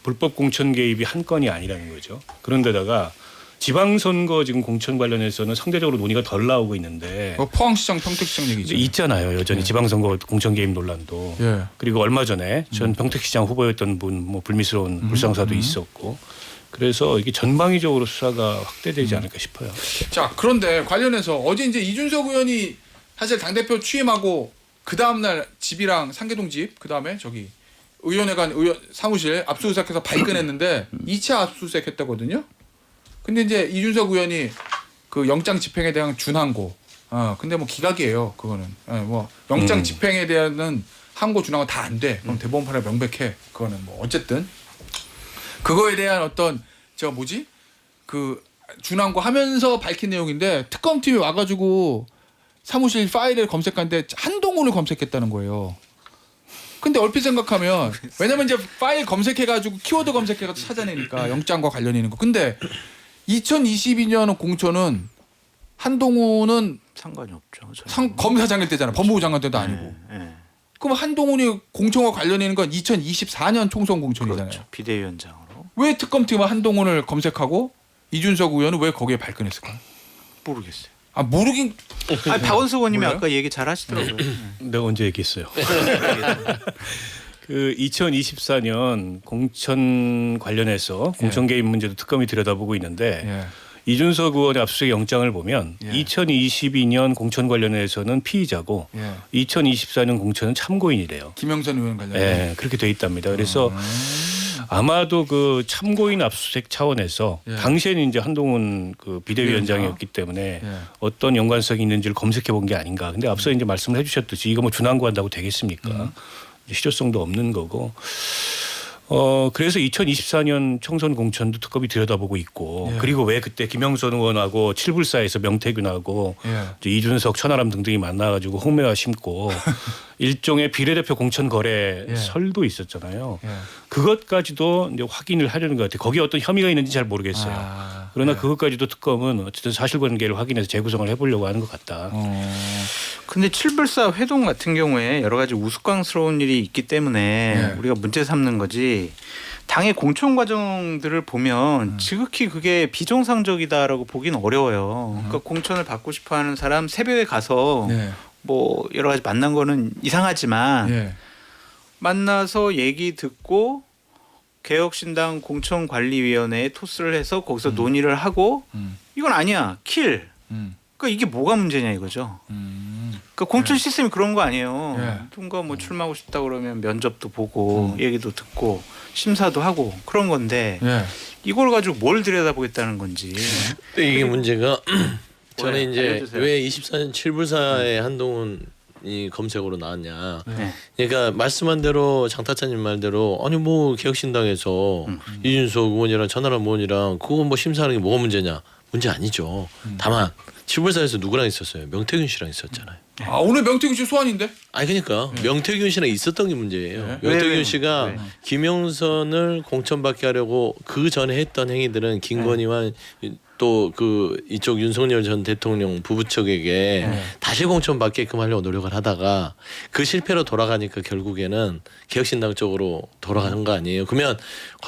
불법 공천 개입이 한 건이 아니라는 거죠. 그런데다가 지방선거 지금 공천 관련해서는 상대적으로 논의가 덜 나오고 있는데 포항시장, 평택시장 얘기죠. 있잖아요. 여전히 지방선거 공천 개입 논란도. 예. 그리고 얼마 전에 전 평택시장 후보였던 분 뭐 불미스러운 불상사도 있었고. 그래서 이게 전방위적으로 수사가 확대되지 않을까 싶어요. 자, 그런데 관련해서 어제 이제 이준석 의원이 사실 당대표 취임하고 그 다음날 집이랑 상계동 집, 그 다음에 저기 의원회관 의원 사무실 압수수색해서 발견했는데 2차 압수수색했다거든요. 근데 이제 이준석 의원이 그 영장 집행에 대한 준항고, 근데 뭐 기각이에요. 그거는 뭐 영장 집행에 대한 항고 준항은 다 안 돼. 그럼 대법원판에 명백해. 그거는 뭐 어쨌든 그거에 대한 어떤 그 준항고 하면서 밝힌 내용인데 특검팀이 와가지고 사무실 파일을 검색하는데 한동훈을 검색했다는 거예요. 근데 얼핏 생각하면 왜냐면 이제 파일 검색해가지고 키워드 검색해가지고 찾아내니까 영장과 관련 있는 거. 근데 2022년 공천은 한동훈은 상관이 없죠. 저는. 검사장일 때잖아. 법무부 장관 때도 아니고. 네. 그럼 한동훈이 공천과 관련 있는 건 2024년 총선 공천이잖아요. 그렇죠. 비대위원장으로. 왜 특검팀은 한동훈을 검색하고 이준석 의원은 왜 거기에 발끈했을까? 모르겠어요. 모르긴. 아니, 박원석 의원님이 몰라요? 아까 얘기 잘 하시더라고요. 내가 언제 얘기했어요? 그 2024년 공천 관련해서 공천 개입 문제도 특검이 들여다보고 있는데 예. 이준석 의원의 압수수색 영장을 보면 예. 2022년 공천 관련해서는 피의자고 예. 2024년 공천은 참고인이래요. 김영선 의원 관련. 네, 그렇게 돼 있답니다. 그래서 아마도 그 참고인 압수수색 차원에서 예. 당시에는 이제 한동훈 그 비대위원장이었기 때문에 예. 어떤 연관성이 있는지를 검색해 본 게 아닌가. 근데 앞서 이제 말씀을 해주셨듯이 이거 뭐 준항고 한다고 되겠습니까? 실효성도 없는 거고. 그래서 2024년 총선 공천도 특검이 들여다보고 있고 예. 그리고 왜 그때 김영선 의원하고 칠불사에서 명태균하고 예. 이제 이준석 천하람 등등이 만나가지고 홍매화 심고 일종의 비례대표 공천 거래 예. 설도 있었잖아요. 예. 그것까지도 이제 확인을 하려는 것 같아요. 거기에 어떤 혐의가 있는지 잘 모르겠어요. 그러나 예. 그것까지도 특검은 어쨌든 사실관계를 확인해서 재구성을 해보려고 하는 것 같다. 근데 칠불사 회동 같은 경우에 여러 가지 우스꽝스러운 일이 있기 때문에 네. 우리가 문제 삼는 거지. 당의 공천 과정들을 보면 지극히 그게 비정상적이다라고 보기는 어려워요. 그러니까 공천을 받고 싶어하는 사람 새벽에 가서 네. 뭐 여러 가지 만난 거는 이상하지만 예. 만나서 얘기 듣고 개혁신당 공천관리위원회에 토스를 해서 거기서 논의를 하고 이건 아니야 킬. 그러니까 이게 뭐가 문제냐 이거죠. 그러니까 공천 시스템이 그런 거 아니에요. 예. 누군가 뭐 출마하고 싶다 그러면 면접도 보고 얘기도 듣고 심사도 하고 그런 건데 예. 이걸 가지고 뭘 들여다보겠다는 건지. 근데 이게 문제가 저는 네, 이제 알려주세요. 왜 24년 칠불사에 한동훈이 검색으로 나왔냐. 네. 그러니까 말씀한 대로 장타차님 말대로 아니 뭐 개혁신당에서 이준석 의원이랑 천하람 의원이랑 그거 뭐 심사하는 게 뭐가 문제냐. 문제 아니죠. 다만 칠불사에서 누구랑 있었어요? 명태균 씨랑 있었잖아요. 오늘 명태균 씨 소환인데? 아니 그러니까 명태균 씨랑 있었던 게 문제예요. 네. 명태균 왜? 씨가 왜? 김영선을 공천받게 하려고 그 전에 했던 행위들은 김건희와 또 그 이쪽 윤석열 전 대통령 부부 측에게 다시 공천받게끔 하려고 노력을 하다가 그 실패로 돌아가니까 결국에는 개혁신당 쪽으로 돌아가는 거 아니에요. 그러면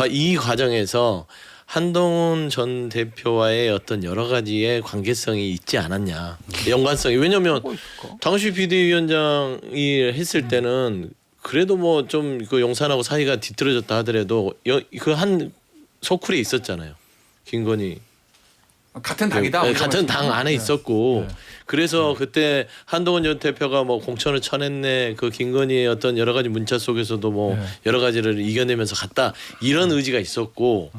이 과정에서 한동훈 전 대표와의 어떤 여러 가지의 관계성이 있지 않았냐. 연관성이. 왜냐하면 당시 비대위원장이 했을 때는 그래도 뭐 좀 그 용산하고 사이가 뒤틀어졌다 하더라도 그 한 소쿨에 있었잖아요. 김건희. 같은 당이다. 네, 같은 당 안에 있었고 그래서 그때 한동훈 전 대표가 뭐 공천을 쳐냈네 그 김건희의 어떤 여러 가지 문자 속에서도 뭐 여러 가지를 이겨내면서 갔다 이런 의지가 있었고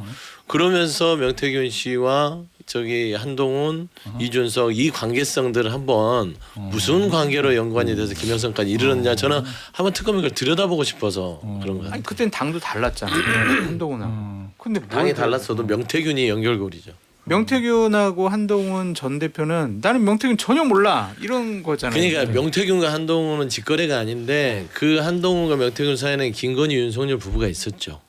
그러면서 명태균 씨와 저기 한동훈, 이준석 이 관계성들을 한번 무슨 관계로 연관이 돼서 김영선까지 이르렀냐 저는 한번 특검이 그걸 들여다보고 싶어서 그런 거예요. 아니 그땐 당도 달랐잖아요. 한동훈하고. 근데 뭘 당이 달랐어도 명태균이 연결고리죠. 명태균하고 한동훈 전 대표는 나는 명태균 전혀 몰라 이런 거잖아요. 그러니까 명태균과 한동훈은 직거래가 아닌데 그 한동훈과 명태균 사이에는 김건희 윤석열 부부가 있었죠.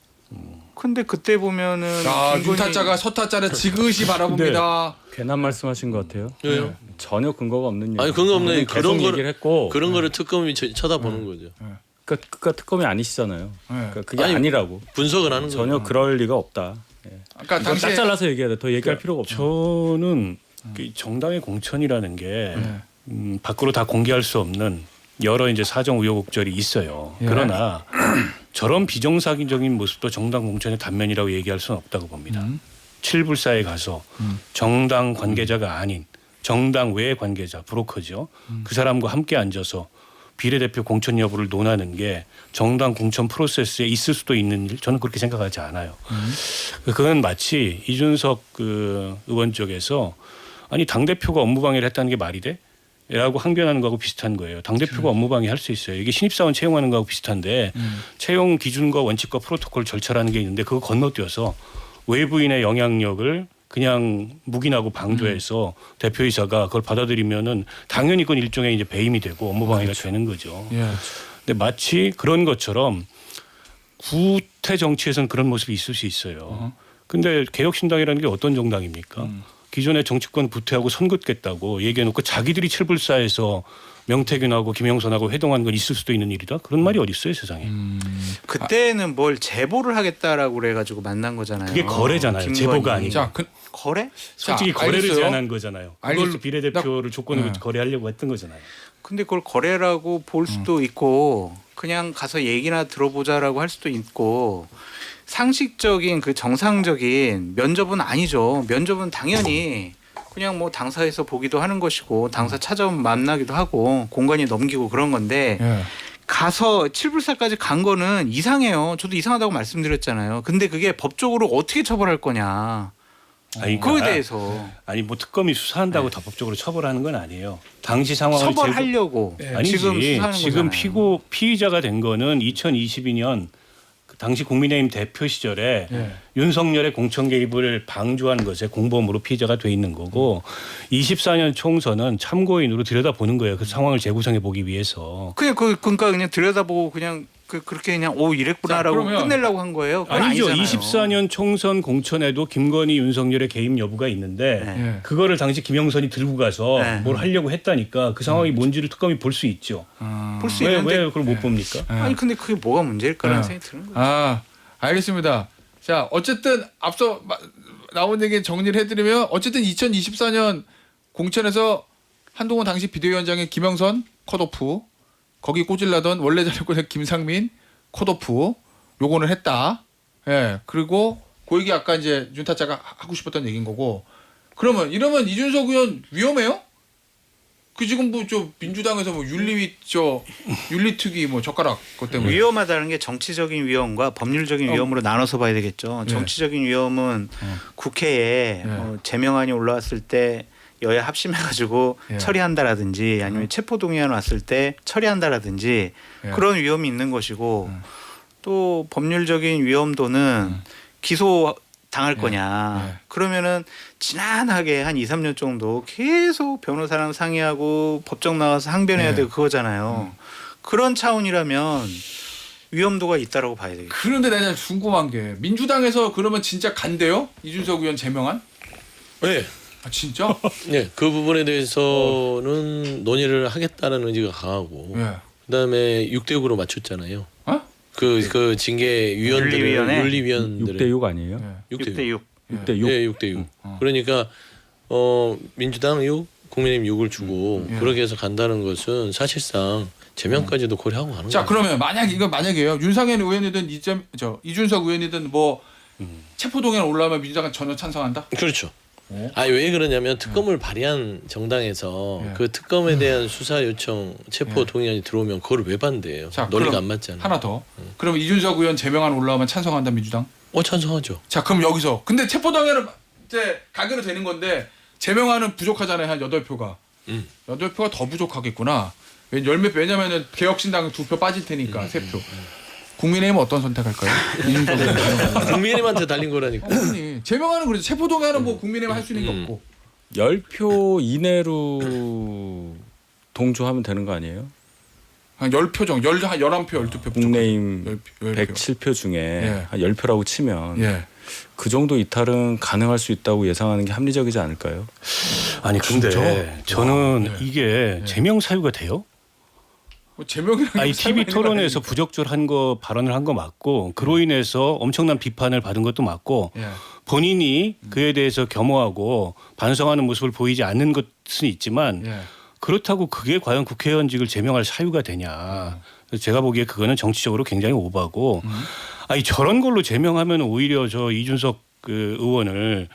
근데 그때 보면은 자, 김건희- 윤타짜가 서타짜를 지그시 바라봅니다. 괜한 말씀하신 것 같아요. 왜요? 전혀 근거가 없는 얘기. 아니 근거 없는 계속 그런 얘기를 거를 했고 그런 거를 특검이 쳐다보는 거죠. 그러니까 특검이 아니시잖아요. 그러니까 그게 아니, 아니라고. 분석을 하는 거죠. 전혀 그럴 리가 없다. 아까 이건 딱 당시에 잘라서 얘기해야 돼. 더 얘기할 필요가 없죠. 저는 그 정당의 공천이라는 게 밖으로 다 공개할 수 없는 여러 이제 사정 우여곡절이 있어요. 예. 그러나 저런 비정상적인 모습도 정당 공천의 단면이라고 얘기할 수는 없다고 봅니다. 칠불사에 가서 정당 관계자가 아닌 정당 외 관계자 브로커죠. 그 사람과 함께 앉아서 비례대표 공천 여부를 논하는 게 정당 공천 프로세스에 있을 수도 있는 일, 저는 그렇게 생각하지 않아요. 그건 마치 이준석 그 의원 쪽에서 아니 당대표가 업무방해를 했다는 게 말이 돼? 라고 항변하는 거하고 비슷한 거예요. 당대표가 업무방해 할 수 있어요. 이게 신입사원 채용하는 거하고 비슷한데 채용 기준과 원칙과 프로토콜 절차라는 게 있는데 그거 건너뛰어서 외부인의 영향력을 그냥 묵인하고 방조해서 대표이사가 그걸 받아들이면은 당연히 그건 일종의 이제 배임이 되고 업무방해가 되는 거죠. 예. 근데 마치 그런 것처럼 구태 정치에서는 그런 모습이 있을 수 있어요. 근데 개혁신당이라는 게 어떤 정당입니까? 기존의 정치권 부퇴하고 선 긋겠다고 얘기해놓고 자기들이 칠불사에서 명태균하고 김영선하고 회동한 건 있을 수도 있는 일이다. 그런 말이 어디 있어요 세상에. 그때는 뭘 제보를 하겠다라고 그래가지고 만난 거잖아요. 그게 거래잖아요. 김건희. 제보가 아니고. 자, 거래? 솔직히 자, 거래를 알겠어요. 제안한 거잖아요. 그걸로 알겠어. 비례대표를 조건으로 네. 거래하려고 했던 거잖아요. 근데 그걸 거래라고 볼 수도 있고 그냥 가서 얘기나 들어보자라고 할 수도 있고 상식적인 그 정상적인 면접은 아니죠. 면접은 당연히 그냥 뭐 당사에서 보기도 하는 것이고 당사 찾아오면 만나기도 하고 공간이 넘기고 그런 건데 예. 가서 칠불사까지 간 거는 이상해요. 저도 이상하다고 말씀드렸잖아요. 근데 그게 법적으로 어떻게 처벌할 거냐. 아니, 그거에 그러니까 대해서 아니 뭐 특검이 수사한다고 다 법적으로 처벌하는 건 아니에요. 당시 상황을 처벌하려고 아니지. 지금 수사하는 지금 거잖아요. 피의자가 된 거는 2022년 그 당시 국민의힘 대표 시절에 예. 윤석열의 공천 개입을 방조한 것에 공범으로 피의자가 돼 있는 거고 24년 총선은 참고인으로 들여다보는 거예요. 그 상황을 재구성해 보기 위해서. 그러니까 그냥 들여다보고 그냥 그렇게 그냥 오 이랬구나라고 자, 그러면- 끝내려고 한 거예요. 그건 아니죠. 아니잖아요. 24년 총선 공천에도 김건희 윤석열의 개입 여부가 있는데 네. 예. 그거를 당시 김영선이 들고 가서 네. 뭘 하려고 했다니까 그 상황이 뭔지를 특검이 볼 수 있죠. 볼 수 왜 있는데 그걸 못 봅니까? 아니 근데 그게 뭐가 문제일까라는 네. 생각이 드는 거예요. 아, 알겠습니다. 자, 어쨌든 앞서 나온 얘기 정리를 해드리면 어쨌든 2024년 공천에서 한동훈 당시 비대위원장의 김영선 컷오프, 거기 꼬질라던 원래 자료권의 김상민 컷오프 요거는 했다. 예, 그리고 그 얘기 아까 이제 윤타짜가 하고 싶었던 얘기인 거고. 그러면 이러면 이준석 의원 위험해요? 그 지금 뭐 저 민주당에서 뭐 윤리특위 뭐 젓가락 그것 때문에 위험하다는 게 정치적인 위험과 법률적인 위험으로 나눠서 봐야 되겠죠. 네. 정치적인 위험은 국회에 네. 제명안이 올라왔을 때 여야 합심해가지고 예. 처리한다라든지 아니면 체포동의안 왔을 때 처리한다라든지 예. 그런 위험이 있는 것이고 또 법률적인 위험도는 기소 당할 거냐. 네. 그러면은 지난하게 한 2, 3년 정도 계속 변호사랑 상의하고 법정 나와서 항변해야 네. 되고 그거잖아요. 그런 차원이라면 위험도가 있다라고 봐야 되겠죠. 그런데 내가 궁금한 게 민주당에서 그러면 진짜 간대요? 이준석 의원 제명안? 네. 아 진짜? 네, 그 부분에 대해서는 논의를 하겠다는 의지가 강하고 예. 그다음에 6대6으로 맞췄잖아요. 어? 그 징계 위원들을 윤리위원회? 윤리위원들을 6대6 아니에요? 예. 6대 6. 6대6. 예, 6대6. 그러니까 민주당 6, 국민의힘 6을 주고 예. 그렇게 해서 간다는 것은 사실상 제명까지도 고려하고 가는 자 거예요. 그러면 만약 이거 만약이에요. 윤상현 의원이든 이준석 의원이든 뭐 체포동의안 올라오면 민주당은 전혀 찬성한다? 그렇죠. 어? 왜 그러냐면 특검을 발의한 정당에서 예. 그 특검에 대한 수사 요청 체포 동의안이 들어오면 그걸 왜 반대해요? 자, 논리가 그럼 안 맞잖아요. 하나 더. 그럼 이준석 의원 제명안 올라오면 찬성한다 민주당? 찬성하죠. 자 그럼 여기서 근데 체포동의안은 이제 가결이 되는 건데 제명안은 부족하잖아요. 한 8표가. 8표가 더 부족하겠구나. 왜냐면은 개혁신당은 2표 빠질 테니까 3표. 국민의힘은 어떤 선택할까요? 이준석 의원. 국민의힘한테 달린 거라니까. 아니, 제명안은 그래도 체포동의안은 뭐 국민의힘 할 수 있는 게 없고. 10표 이내로 동조하면 되는 거 아니에요? 한 10표 정도, 11표, 12표. 국내임 10표. 107표 중에 예. 한 10표라고 치면 예. 그 정도 이탈은 가능할 수 있다고 예상하는 게 합리적이지 않을까요? 아니 근데 진짜? 저는 와, 네. 이게 제명 사유가 돼요? 뭐 제명이라는 아니 게 TV 사유가 토론에서 있는 거 부적절한 거 발언을 한 거 맞고 그로 인해서 엄청난 비판을 받은 것도 맞고 아니에요? 본인이 그에 대해서 겸허하고 반성하는 모습을 보이지 않는 것은 있지만 예. 예. 그렇다고 그게 과연 국회의원직을 제명할 사유가 되냐. 그래서 제가 보기에 그거는 정치적으로 굉장히 오바고 아니 저런 걸로 제명하면 오히려 저 이준석 그 의원을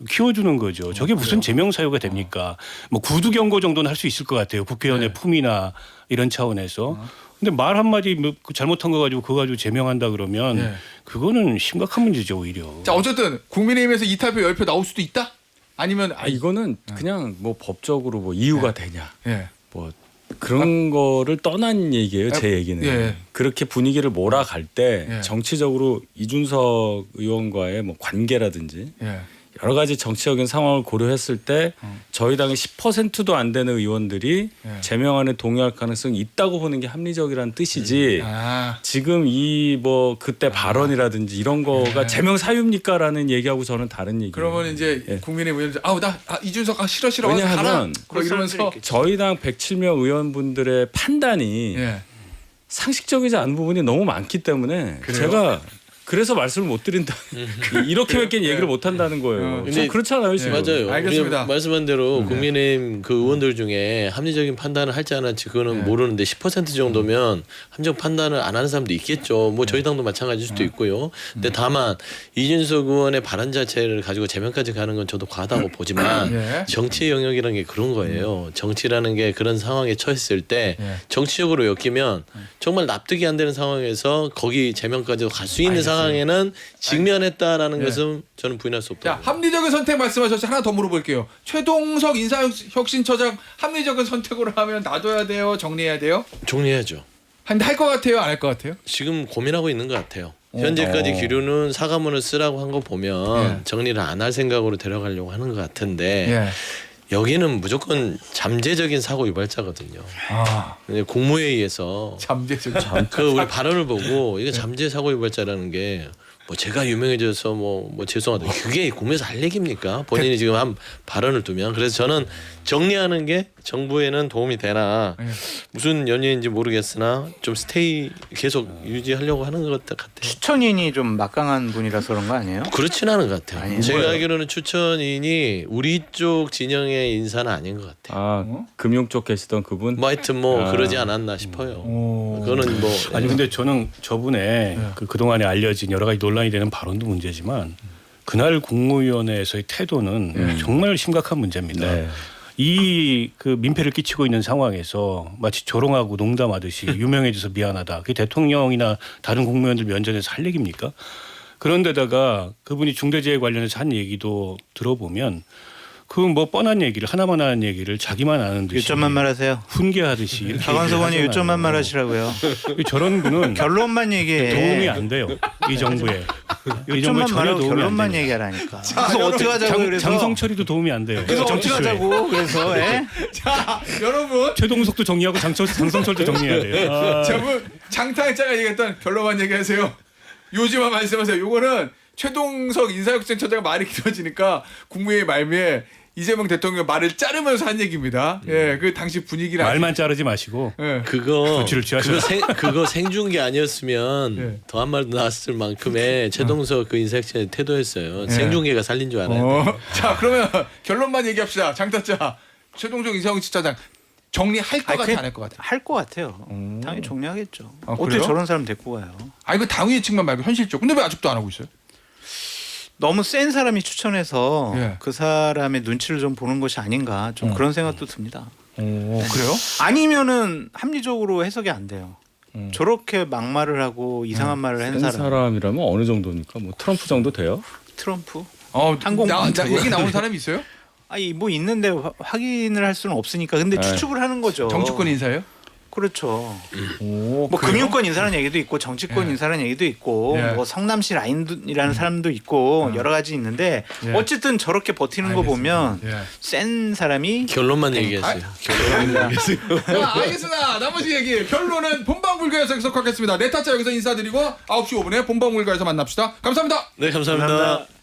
키워주는 거죠. 저게 무슨 제명 사유가 됩니까? 뭐 구두 경고 정도는 할 수 있을 것 같아요. 국회의원의 네. 품위나 이런 차원에서. 근데 말 한마디 뭐 잘못한 거 가지고 그거 가지고 제명한다 그러면 네. 그거는 심각한 문제죠 오히려. 자 어쨌든 국민의힘에서 이탈표 10표 나올 수도 있다? 아니면 이거는 그냥 뭐 법적으로 뭐 이유가 되냐 예. 뭐 그런 거를 떠난 얘기예요. 제 얘기는. 예. 그렇게 분위기를 몰아갈 때 예. 정치적으로 이준석 의원과의 뭐 관계라든지 예. 여러 가지 정치적인 상황을 고려했을 때 저희 당의 10%도 안 되는 의원들이 예. 제명안에 동의할 가능성이 있다고 보는 게 합리적이라는 뜻이지. 아. 지금 이 뭐 그때 발언이라든지 이런 거가 제명 사유입니까라는 얘기하고 저는 다른 얘기예요. 그러면 이제 예. 국민의힘 의원들 이준석 싫어 왜냐하면 가라. 뭐 이러면서 저희 당 107명 의원분들의 판단이 예. 상식적이지 않은 부분이 너무 많기 때문에 그래요? 제가 그래서 말씀을 못 드린다. 이렇게밖에 얘기를 못 한다는 거예요. 근데 좀 그렇잖아요, 지금. 맞아요. 알겠습니다. 우리 말씀한 대로 국민의힘 그 의원들 중에 합리적인 판단을 할지 안 할지 그거는 모르는데 10% 정도면 합리적 판단을 안 하는 사람도 있겠죠. 뭐 저희 당도 마찬가지일 수도 있고요. 근데 다만 이준석 의원의 발언 자체를 가지고 제명까지 가는 건 저도 과하다고 보지만 예. 정치의 영역이라는 게 그런 거예요. 정치라는 게 그런 상황에 처했을 때 예. 정치적으로 엮이면 정말 납득이 안 되는 상황에서 거기 제명까지도 갈 수 있는 상황에는 직면했다라는 것은 저는 부인할 수 자 없다. 합리적인 선택 말씀하셔서 하나 더 물어볼게요. 최동석 인사혁신처장 합리적인 선택으로 하면 놔둬야 돼요? 정리해야 돼요? 정리해야죠. 근데 할 것 같아요? 안 할 것 같아요? 지금 고민하고 있는 것 같아요. 현재까지 기류는 사과문을 쓰라고 한 거 보면 정리를 안 할 생각으로 데려가려고 하는 것 같은데 예. 여기는 무조건 잠재적인 사고 유발자거든요. 아 근데 국무회의에서 잠재적. 그 우리 발언을 보고 이게 잠재 사고 유발자라는 게 뭐 제가 유명해져서 뭐 죄송하다. 그게 국내에서 할 얘기입니까? 본인이 지금 한 발언을 두면 그래서 저는 정리하는 게 정부에는 도움이 되나 무슨 연유인지 모르겠으나 좀 스테이 계속 유지하려고 하는 것 같아요. 추천인이 좀 막강한 분이라서 그런 거 아니에요? 그렇지는 않은 것 같아요. 아니에요? 제가 뭐예요? 알기로는 추천인이 우리 쪽 진영의 인사는 아닌 것 같아요. 아, 금융 쪽 계시던 그분? 뭐 하여튼 뭐 그러지 않았나 싶어요. 그거는 뭐 아니 근데 저는 저분의 그동안에 알려진 여러 가지 논란이 되는 발언도 문제지만 그날 국무위원회에서의 태도는 정말 심각한 문제입니다. 네. 이 그 민폐를 끼치고 있는 상황에서 마치 조롱하고 농담하듯이 유명해져서 미안하다. 그게 대통령이나 다른 국무위원들 면전에서 할 얘기입니까? 그런데다가 그분이 중대재해 관련해서 한 얘기도 들어보면 그 뭐 뻔한 얘기를 하나만 하는 얘기를 자기만 아는 듯이 요점만 말하세요. 훈계하듯이 이렇게 박원석 의원이 얘기를 요점만 하잖아요. 말하시라고요. 저런 분은 결론만 얘기해. 도움이 안 돼요. 이 정부에. 이 정부에 요점만 전혀 말하고 도움이 안 결론만 돼요. 얘기하라니까. 그래서 어떻게 하자고 그래서. 장성철이도 도움이 안 돼요. 그래서 어떻게 정치수에. 하자고 그래서 예? 자 여러분 최동석도 정리하고 장성철도 정리해야 돼요. 아, 저분 장타했자가 얘기했던 결론만 얘기하세요. 요즘만 말씀하세요. 요거는 최동석 인사혁신처장 말이 길어지니까 국무회의 말미에 이재명 대통령 말을 자르면서 한 얘기입니다. 예, 그 당시 분위기를 말만 자르지 마시고 예. 그거 조치를 취하셔야 그거 생중계 아니었으면 예. 더 한 말도 나왔을 만큼의 최동석 그 인사혁신의 태도였어요. 생중계가 살린 줄 알아요. 자 그러면 결론만 얘기합시다. 장타자 최동석 인사혁신처장 정리할 것 같아 안 할 것 같아? 할 것 같아요. 당연히 정리하겠죠. 아, 어떻게 그래요? 저런 사람 데리고 가요? 아 이거 당위 측만 말고 현실적. 근데 왜 아직도 안 하고 있어요? 너무 센 사람이 추천해서 예. 그 사람의 눈치를 좀 보는 것이 아닌가 좀 그런 생각도 듭니다. 그래요? 아니면은 합리적으로 해석이 안 돼요. 저렇게 막말을 하고 이상한 말을 한 센 사람. 사람이라면 어느 정도입니까? 뭐 트럼프 정도 돼요? 트럼프? 항공모함 항공모함 얘기 나온 사람이 있어요? 아니 뭐 있는데 확인을 할 수는 없으니까 근데 네. 추측을 하는 거죠. 정치권 인사예요? 그렇죠. 오, 뭐 그래요? 금융권 인사라는 얘기도 있고 정치권 예. 인사라는 얘기도 있고 예. 뭐 성남시 라인이라는 사람도 있고 여러 가지 있는데 예. 어쨌든 저렇게 버티는 거 보면 예. 센 사람이 결론만 얘기했어요. 결론만 얘기했어요. 자, 알겠습니다. 나머지 얘기 결론은 본방불가에서 계속하겠습니다. 네 타짜 여기서 인사드리고 9시 5분에 본방불가에서 만납시다. 감사합니다. 네, 감사합니다.